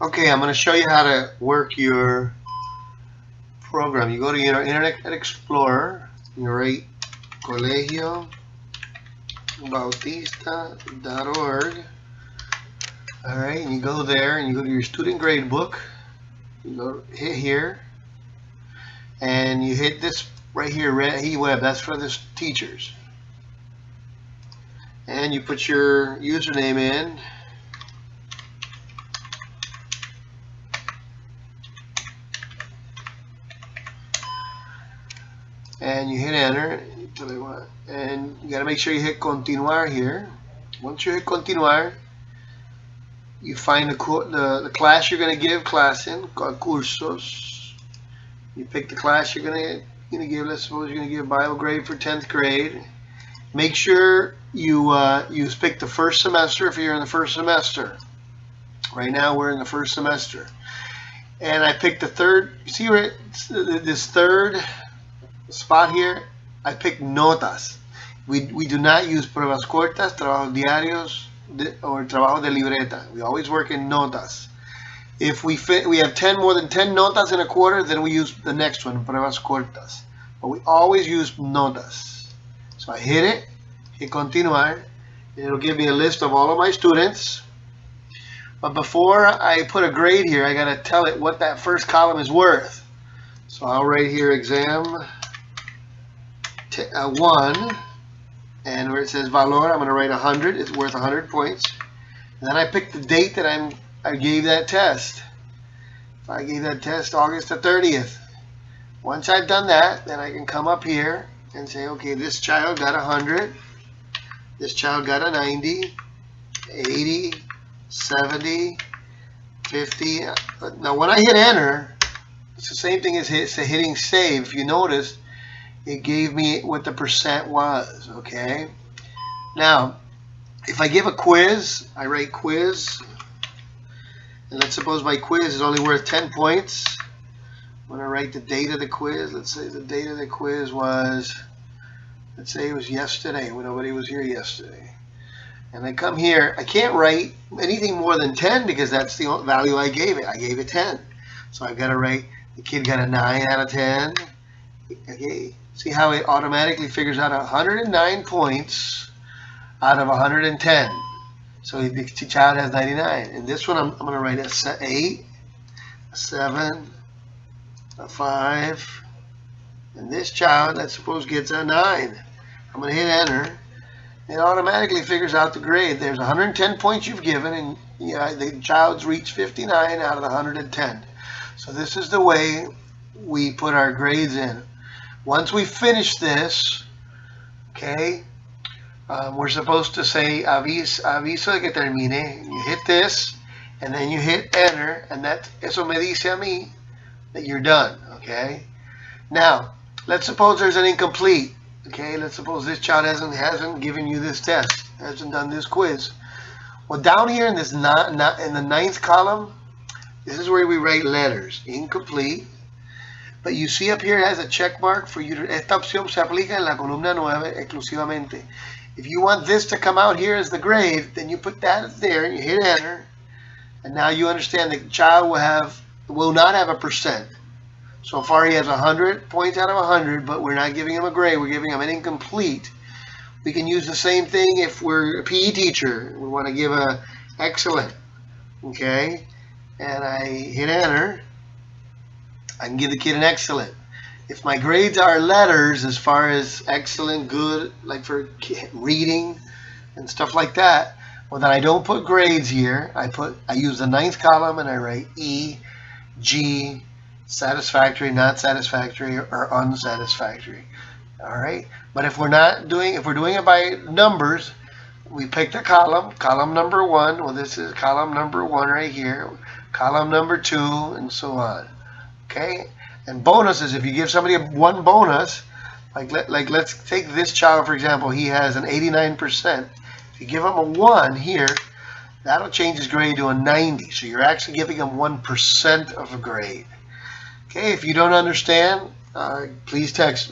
Okay, I'm going to show you how to work your program. You go to your Internet Explorer, you write colegiobautista.org. Alright, and you go there and you go to your student grade book. You go hit here, and you hit this right here, Red Web. That's for the teachers. And you put your username in. And you hit enter, and you gotta make sure you hit continuar here. Once you hit continuar, you find the class you're gonna give class in, called cursos. You pick the class you're gonna give. Let's suppose you're gonna give Bible grade for 10th grade. Make sure you pick the first semester if you're in the first semester. Right now we're in the first semester, and I picked the third. See where this third spot here, I picked notas. We do not use pruebas cortas, trabajos diarios, or trabajo de libreta. We always work in notas. If we have more than 10 notas in a quarter, then we use the next one, pruebas cortas. But we always use notas. So I hit it, hit continuar, and it'll give me a list of all of my students. But before I put a grade here, I gotta tell it what that first column is worth. So I'll write here exam 1, and where it says valor, I'm going to write 100. It's worth 100 points. And then I pick the date that I gave that test. If I gave that test August the 30th. Once I've done that, then I can come up here and say, okay, this child got 100. This child got a 90, 80, 70, 50. Now when I hit enter, it's the same thing as hitting save. If you notice, it gave me what the percent was, okay? Now, if I give a quiz, I write quiz, and let's suppose my quiz is only worth 10 points. When I write the date of the quiz, let's say the date of the quiz was, let's say it was yesterday, when nobody was here yesterday. And I come here, I can't write anything more than 10 because that's the value I gave it. I gave it 10. So I've got to write, the kid got a 9 out of 10. Okay. See how it automatically figures out 109 points out of 110. So the child has 99. And this one, I'm going to write a 8, a 7, a 5. And this child, let's suppose, gets a 9. I'm going to hit enter. It automatically figures out the grade. There's 110 points you've given, and the child's reached 59 out of the 110. So this is the way we put our grades in. Once we finish this, okay, we're supposed to say aviso de que termine. You hit this, and then you hit enter, and eso me dice a mí that you're done, okay? Now, let's suppose there's an incomplete, okay? Let's suppose this child hasn't given you this test, hasn't done this quiz. Well, down here in this in the 9th column, this is where we write letters, incomplete. But you see up here it has a check mark for you. Esta opción se aplica en la columna 9 exclusivamente. If you want this to come out here as the grade, then you put that there and you hit enter. And now you understand the child will not have a percent. So far he has 100 points out of 100, but we're not giving him a grade. We're giving him an incomplete. We can use the same thing if we're a PE teacher. We want to give a excellent. Okay? And I hit enter. I can give the kid an excellent. If my grades are letters, as far as excellent, good, like for reading and stuff like that, well, then I don't put grades here. I use the 9th column and I write E, G, satisfactory, not satisfactory, or unsatisfactory. All right. But if we're doing it by numbers, we pick the column number 1. Well, this is column number 1 right here, column number 2, and so on. Okay, and bonuses, if you give somebody one bonus, like let's take this child for example, he has an 89%. If you give him a 1 here, that'll change his grade to a 90. So you're actually giving him 1% of a grade. Okay, if you don't understand, please text me.